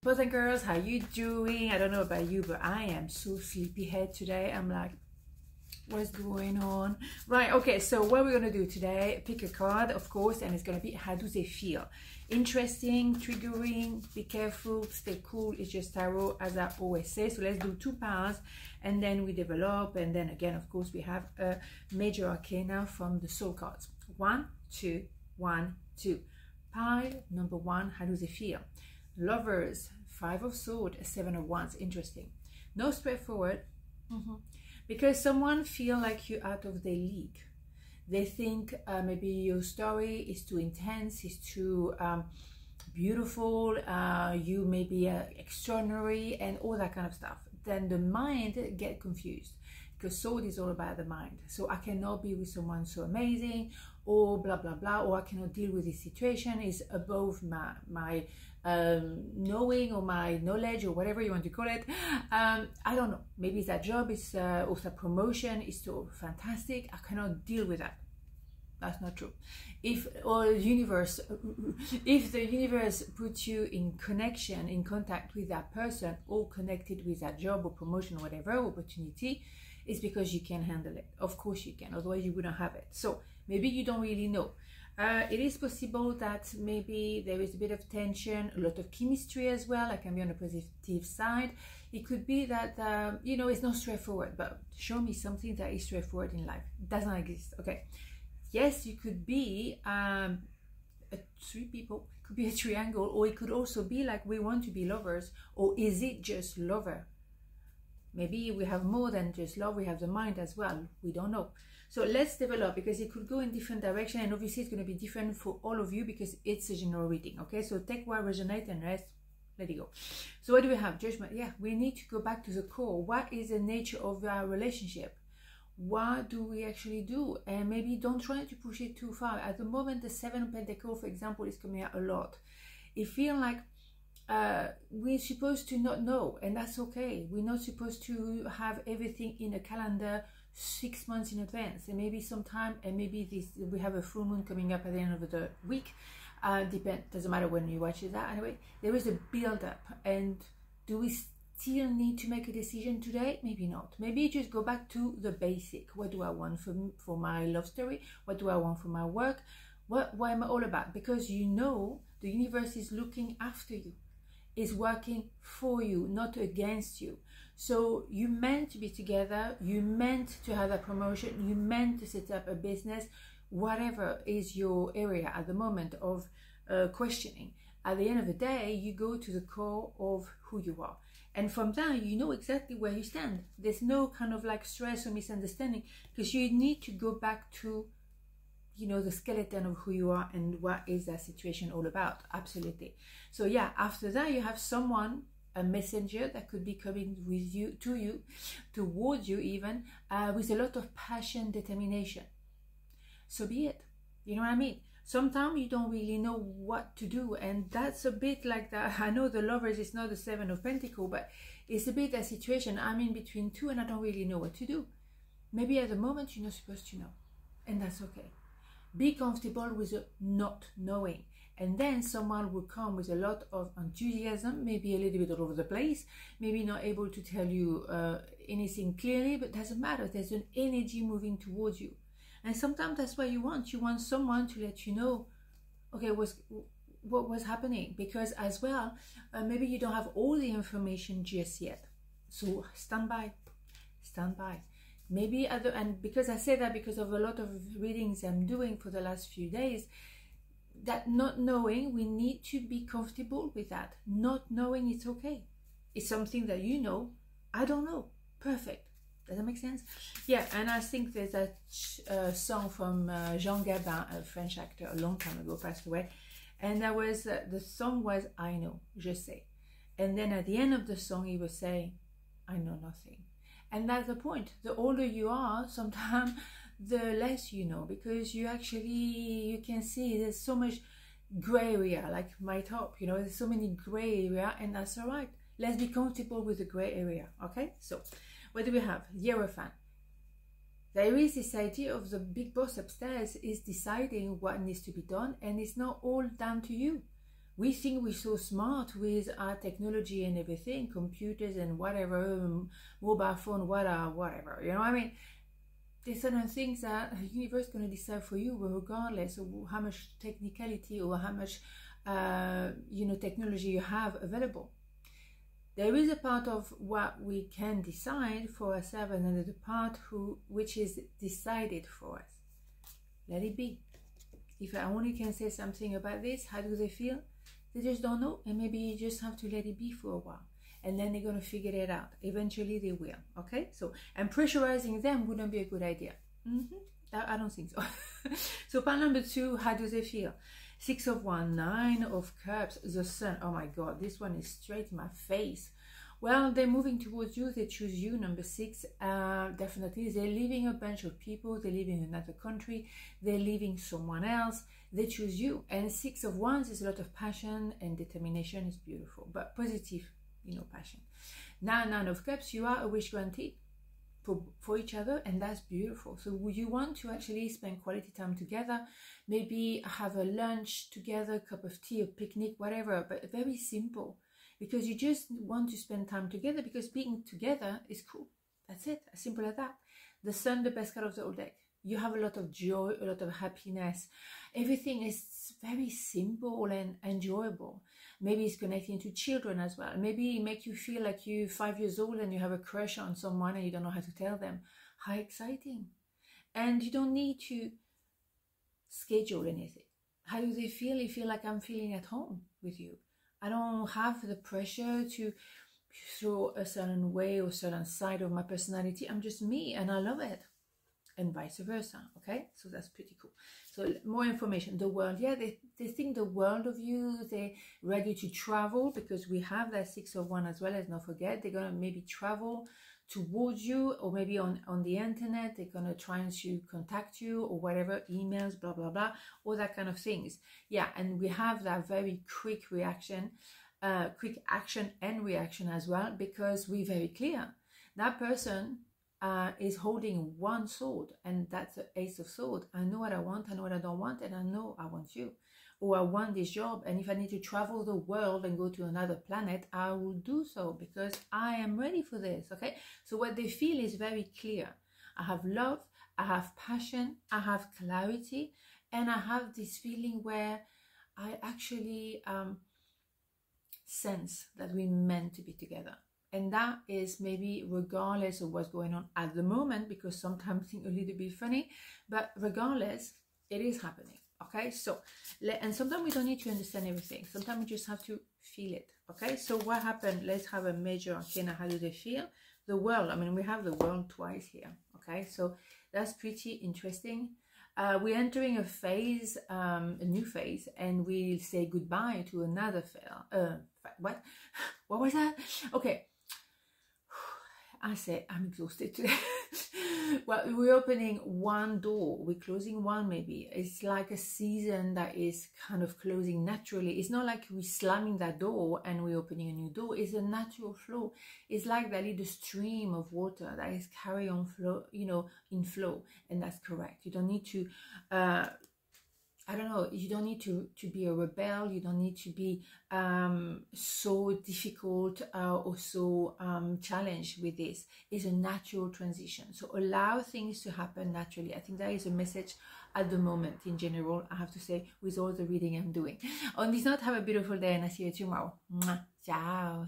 Boys and girls, how you doing? I don't know about you, but I am so sleepyhead today. I'm like, what's going on? Right, okay, so what we're going to do today, pick a card, of course, and it's going to be how do they feel? Interesting, triggering, be careful, stay cool. It's just tarot, as I always say. So let's do 2 piles, and then we develop, and then again, of course, we have a major arcana from the soul cards. 1, 2, 1, 2. Pile number 1, how do they feel? Lovers, 5 of swords, 7 of wands. Interesting. No straightforward. Because someone feel like you're out of their league. They think maybe your story is too intense, is too beautiful, you may be extraordinary and all that kind of stuff. Then the mind get confused, because sword is all about the mind. So I cannot be with someone so amazing, or blah blah blah, or I cannot deal with this situation, is above my knowing or my knowledge or whatever you want to call it. I don't know, maybe that job is or that promotion is so fantastic, I cannot deal with that. That's not true. If the universe puts you in connection, in contact with that person, or connected with that job or promotion or whatever opportunity, it's because you can handle it. Of course you can, otherwise you wouldn't have it. So maybe you don't really know. It is possible that maybe there is a bit of tension, a lot of chemistry as well. I can be on the positive side. It could be that, you know, it's not straightforward, but show me something that is straightforward in life. It doesn't exist. Okay. Yes, you could be 3 people, it could be a triangle, or it could also be like we want to be lovers, or is it just lover? Maybe we have more than just love, we have the mind as well. We don't know. So let's develop, because it could go in different direction, and obviously it's going to be different for all of you because it's a general reading. Okay, so take what resonates and rest, let it go. So what do we have? Judgment. Yeah, we need to go back to the core. What is the nature of our relationship? What do we actually do? And maybe don't try to push it too far. At the moment, the 7 of Pentacles, for example, is coming out a lot. It feels like we're supposed to not know, and that's okay. We're not supposed to have everything in a calendar 6 months in advance, and maybe sometime, and maybe we have a full moon coming up at the end of the week. Doesn't matter when you watch it. That anyway, there is a build up, and do we still need to make a decision today? Maybe not. Maybe just go back to the basic. What do I want for my love story? What do I want for my work? What am I all about? Because you know the universe is looking after you, is working for you, not against you. So you meant to be together, you meant to have a promotion, you meant to set up a business, whatever is your area at the moment of questioning. At the end of the day, you go to the core of who you are. And from there, you know exactly where you stand. There's no kind of like stress or misunderstanding, because you need to go back to, you know, the skeleton of who you are and what is that situation all about. Absolutely. So yeah, after that, you have someone, a messenger that could be coming with you, towards you even, with a lot of passion, determination. So be it. You know what I mean? Sometimes you don't really know what to do, and that's a bit like that. I know the lovers is not the 7 of Pentacles, but it's a bit a situation. I'm in between 2 and I don't really know what to do. Maybe at the moment you're not supposed to know, and that's okay. Be comfortable with the not knowing, and then someone will come with a lot of enthusiasm, maybe a little bit all over the place, maybe not able to tell you anything clearly, but doesn't matter. There's an energy moving towards you. And sometimes that's what you want. You want someone to let you know, okay, what was happening. Because as well, maybe you don't have all the information just yet. So stand by. Stand by. Maybe and because I say that because of a lot of readings I'm doing for the last few days, that not knowing, we need to be comfortable with that. Not knowing, it's okay. It's something that you know. I don't know. Perfect. Does that make sense? Yeah, and I think there's a song from Jean Gabin, a French actor, a long time ago, passed away. And that was, the song was, I know, je sais. And then at the end of the song, he was saying, I know nothing. And that's the point. The older you are, sometimes the less you know, because you can see there's so much gray area, like my top, you know, there's so many gray area, and that's all right. Let's be comfortable with the gray area, okay? So, what do we have? Hierophant. There is this idea of the big boss upstairs is deciding what needs to be done, and it's not all down to you. We think we're so smart with our technology and everything, computers and whatever, mobile phone, whatever, you know what I mean? There's certain things that the universe is going to decide for you, regardless of how much technicality or how much, technology you have available. There is a part of what we can decide for ourselves, and another part which is decided for us. Let it be. If I only can say something about this, how do they feel? They just don't know, and maybe you just have to let it be for a while, and then they're going to figure it out. Eventually they will, okay? So, and pressurizing them wouldn't be a good idea. I don't think so. So part number 2, how do they feel? 6 of Wands, 9 of Cups, the Sun. Oh my God, this one is straight in my face. Well, they're moving towards you. They choose you, number 6. Definitely, they're leaving a bunch of people. They're leaving another country. They're leaving someone else. They choose you. And 6 of Wands is a lot of passion and determination. Is beautiful, but positive, passion. Now, 9 of Cups, you are a wish granted for each other, and that's beautiful. So would you want to actually spend quality time together, maybe have a lunch together, a cup of tea, a picnic, whatever, but very simple, because you just want to spend time together, because being together is cool. That's it, as simple as that. The Sun, the best card of the whole deck. You have a lot of joy, a lot of happiness. Everything is very simple and enjoyable. Maybe it's connecting to children as well. Maybe it makes you feel like you're 5 years old and you have a crush on someone and you don't know how to tell them. How exciting. And you don't need to schedule anything. How do they feel? They feel like I'm feeling at home with you. I don't have the pressure to throw a certain way or certain side of my personality. I'm just me and I love it. And vice versa, okay? So that's pretty cool. So more information. The world, yeah, they think the world of you. They're ready to travel, because we have that 6 of Wands as well. Let's not forget, they're going to maybe travel towards you, or maybe on the internet. They're going to try and to contact you, or whatever, emails, blah, blah, blah, all that kind of things. Yeah, and we have that very quick reaction, quick action and reaction as well, because we're very clear. That person is holding one sword, and that's the Ace of Swords. I know what I want, I know what I don't want, and I know I want you, or I want this job, and if I need to travel the world and go to another planet, I will do so, because I am ready for this, okay? So what they feel is very clear. I have love, I have passion, I have clarity, and I have this feeling where I actually sense that we're meant to be together. And that is maybe regardless of what's going on at the moment, because sometimes things are a little bit funny, but regardless, it is happening, okay? So, and sometimes we don't need to understand everything. Sometimes we just have to feel it, okay? So what happened? Let's have a major arcana. How do they feel? The World. I mean, we have the World twice here, okay? So that's pretty interesting. We're entering a phase, a new phase, and we'll say goodbye to another phase. What was that? Okay. I say I'm exhausted today. Well, we're opening one door, we're closing one maybe. It's like a season that is kind of closing naturally. It's not like we're slamming that door and we're opening a new door. It's a natural flow. It's like that little stream of water that is carry on flow, in flow. And that's correct. You don't need to I don't know, you don't need to be a rebel. You don't need to be so difficult or so challenged with this. It's a natural transition. So allow things to happen naturally. I think that is a message at the moment in general, I have to say, with all the reading I'm doing. On this note, have a beautiful day, and I see you tomorrow. Mwah. Ciao.